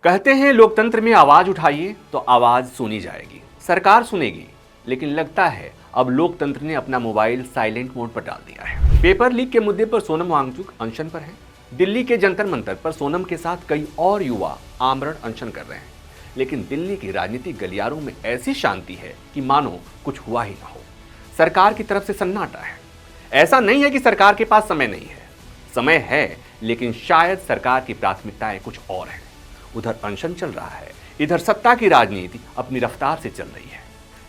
कहते हैं लोकतंत्र में आवाज उठाइए तो आवाज सुनी जाएगी, सरकार सुनेगी, लेकिन लगता है अब लोकतंत्र ने अपना मोबाइल साइलेंट मोड पर डाल दिया है। पेपर लीक के मुद्दे पर सोनम वांगचुक अनशन पर हैं। दिल्ली के जंतर मंतर पर सोनम के साथ कई और युवा आमरण अनशन कर रहे हैं, लेकिन दिल्ली की राजनीतिक गलियारों में ऐसी शांति है कि मानो कुछ हुआ ही ना हो। सरकार की तरफ से सन्नाटा है। ऐसा नहीं है कि सरकार के पास समय नहीं है, समय है, लेकिन शायद सरकार की प्राथमिकताएं कुछ और हैं। उधर अनशन चल रहा है, इधर सत्ता की राजनीति अपनी रफ्तार से चल रही है।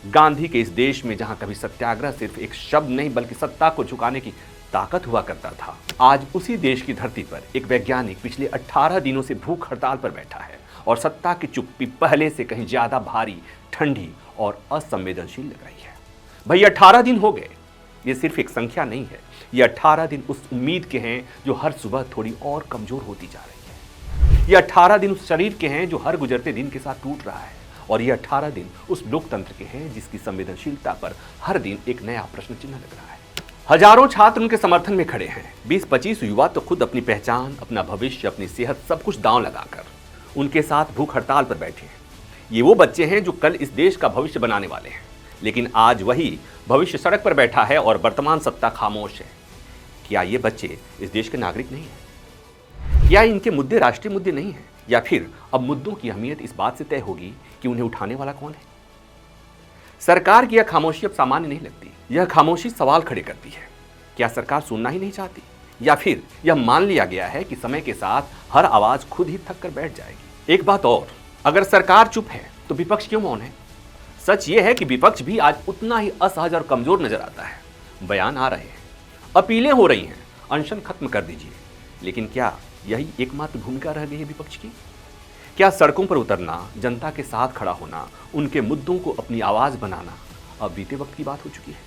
गांधी के इस देश में जहां कभी सत्याग्रह सिर्फ एक शब्द नहीं बल्कि सत्ता को झुकाने की ताकत हुआ करता था, आज उसी देश की धरती पर एक वैज्ञानिक पिछले 18 दिनों से भूख हड़ताल पर बैठा है और सत्ता की चुप्पी पहले से कहीं ज्यादा भारी, ठंडी और असंवेदनशील लग रही है। भाई 18 दिन हो गए, ये सिर्फ एक संख्या नहीं है, ये 18 दिन उस उम्मीद के हैं जो हर सुबह थोड़ी और कमजोर होती जा रही है। ये 18 दिन उस शरीर के हैं जो हर गुजरते दिन के साथ टूट रहा है, और ये 18 दिन उस लोकतंत्र के हैं जिसकी संवेदनशीलता पर हर दिन एक नया प्रश्न चिन्ह लग रहा है। हजारों छात्र उनके समर्थन में खड़े हैं। 20-25 युवा तो खुद अपनी पहचान, अपना भविष्य, अपनी सेहत सब कुछ दांव लगाकर उनके साथ भूख हड़ताल पर बैठे हैं। ये वो बच्चे हैं जो कल इस देश का भविष्य बनाने वाले हैं, लेकिन आज वही भविष्य सड़क पर बैठा है और वर्तमान सत्ता खामोश है। क्या ये बच्चे इस देश के नागरिक नहीं हैं? या इनके मुद्दे राष्ट्रीय मुद्दे नहीं हैं? या फिर अब मुद्दों की अहमियत इस बात से तय होगी कि उन्हें उठाने वाला कौन है? सरकार की यह खामोशी अब सामान्य नहीं लगती। यह खामोशी सवाल खड़े करती है। क्या सरकार सुनना ही नहीं चाहती, या फिर यह मान लिया गया है कि समय के साथ हर आवाज खुद ही थक कर बैठ जाएगी? एक बात और, अगर सरकार चुप है तो विपक्ष क्यों मौन है? सच यह है कि विपक्ष भी आज उतना ही असहज और कमजोर नजर आता है। बयान आ रहे हैं, अपीलें हो रही हैं, अनशन खत्म कर दीजिए, लेकिन क्या यही एकमात्र भूमिका रह गई है विपक्ष की? क्या सड़कों पर उतरना, जनता के साथ खड़ा होना, उनके मुद्दों को अपनी आवाज बनाना अब बीते वक्त की बात हो चुकी है?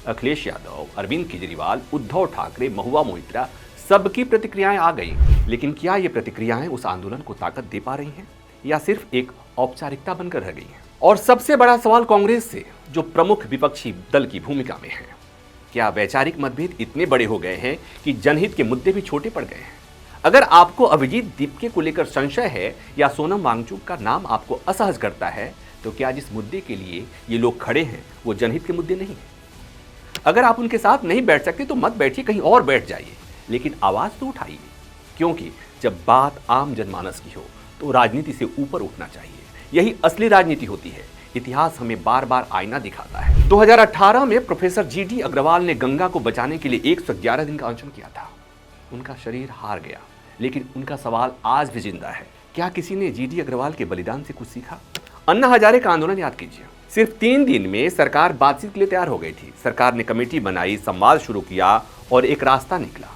अखिलेश यादव, अरविंद केजरीवाल, उद्धव ठाकरे, महुआ मोइत्रा, सबकी प्रतिक्रियाएं आ गई, लेकिन क्या ये प्रतिक्रियाएं उस आंदोलन को ताकत दे पा रही हैं या सिर्फ एक औपचारिकता बनकर रह गई हैं? और सबसे बड़ा सवाल कांग्रेस से, जो प्रमुख विपक्षी दल की भूमिका में है, क्या वैचारिक मतभेद इतने बड़े हो गए हैं कि जनहित के मुद्दे भी छोटे पड़ गए हैं? अगर आपको अभिजीत दीपके को लेकर संशय है या सोनम वांगचुक का नाम आपको असहज करता है, तो क्या जिस मुद्दे के लिए ये लोग खड़े हैं वो जनहित के मुद्दे नहीं है? अगर आप उनके साथ नहीं बैठ सकते तो मत बैठिए, कहीं और बैठ जाइए, लेकिन आवाज तो उठाइए, क्योंकि जब बात आम जनमानस की हो तो राजनीति से ऊपर उठना चाहिए। यही असली राजनीति होती है। इतिहास हमें बार बार आईना दिखाता है। 2018 में प्रोफेसर GD अग्रवाल ने गंगा को बचाने के लिए 111 दिन का अनशन किया था। उनका शरीर हार गया, लेकिन उनका सवाल आज भी जिंदा है। क्या किसी ने GD अग्रवाल के बलिदान से कुछ सीखा? अन्ना हजारे का आंदोलन याद कीजिए। सिर्फ 3 दिन में सरकार बातचीत के लिए तैयार हो गई थी। सरकार ने कमेटी बनाई, संवाद शुरू किया और एक रास्ता निकला।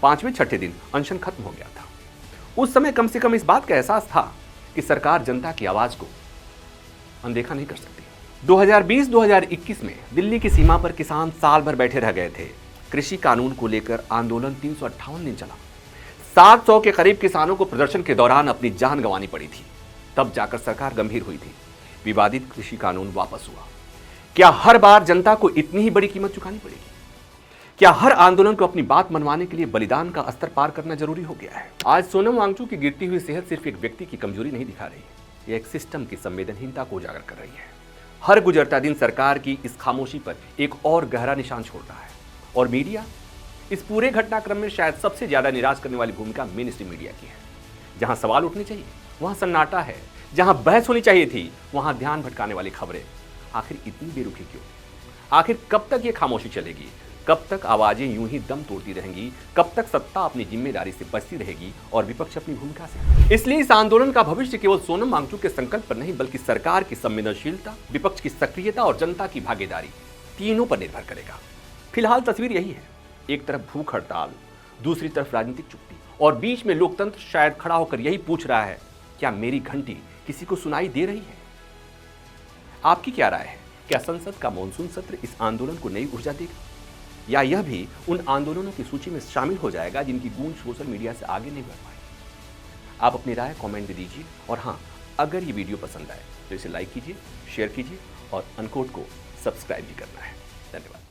5वें-6ठे दिन अनशन खत्म हो गया था। उस समय कम से कम इस बात का एहसास था कि सरकार जनता की आवाज को अनदेखा नहीं कर सकती। 2020-2021 में दिल्ली की सीमा पर किसान साल भर बैठे रह गए थे। कृषि कानून को लेकर आंदोलन 358 दिन चला। 700 के करीब किसानों को प्रदर्शन के दौरान अपनी जान गंवानी पड़ी थी। तब जाकर सरकार गंभीर हुई थी। विवादित कृषि कानून वापस हुआ। क्या हर बार जनता को इतनी ही बड़ी कीमत चुकानी पड़ेगी? क्या हर आंदोलन को अपनी बात मनवाने के लिए बलिदान का स्तर पार करना जरूरी हो गया है? आज सोनम वांगचुक की गिरती हुई सेहत सिर्फ एक व्यक्ति की कमजोरी नहीं दिखा रही, यह एक सिस्टम की संवेदनहीनता को उजागर कर रही है। हर गुजरता दिन सरकार की इस खामोशी पर एक और गहरा निशान छोड़ रहा है। और मीडिया इस पूरे घटनाक्रम में शायद सबसे ज्यादा निराश करने वाली भूमिका मेन स्ट्रीम मीडिया की है। जहां सवाल उठने चाहिए वहां सन्नाटा है, जहां बहस होनी चाहिए थी वहां ध्यान भटकाने वाली खबरें। आखिर इतनी बेरुखी क्यों? आखिर कब तक ये खामोशी चलेगी? कब तक आवाजें यूं ही दम तोड़ती रहेंगी? कब तक सत्ता अपनी जिम्मेदारी से बचती रहेगी और विपक्ष अपनी भूमिका से? इसलिए इस आंदोलन का भविष्य केवल सोनम वांगचुक के संकल्प पर नहीं, बल्कि सरकार की संवेदनशीलता, विपक्ष की सक्रियता और जनता की भागीदारी, तीनों पर निर्भर करेगा। फिलहाल तस्वीर यही है। एक तरफ भूख हड़ताल, दूसरी तरफ राजनीतिक चुप्पी, और बीच में लोकतंत्र शायद खड़ा होकर यही पूछ रहा है, क्या मेरी घंटी किसी को सुनाई दे रही है? आपकी क्या राय है? क्या संसद का मॉनसून सत्र इस आंदोलन को नई ऊर्जा देगा, या यह भी उन आंदोलनों की सूची में शामिल हो जाएगा जिनकी गूंज सोशल मीडिया से आगे नहीं बढ़ पाई? आप अपनी राय कमेंट में दीजिए, और हाँ, अगर ये वीडियो पसंद आए तो इसे लाइक कीजिए, शेयर कीजिए और अनकोट को सब्सक्राइब भी करना है। धन्यवाद।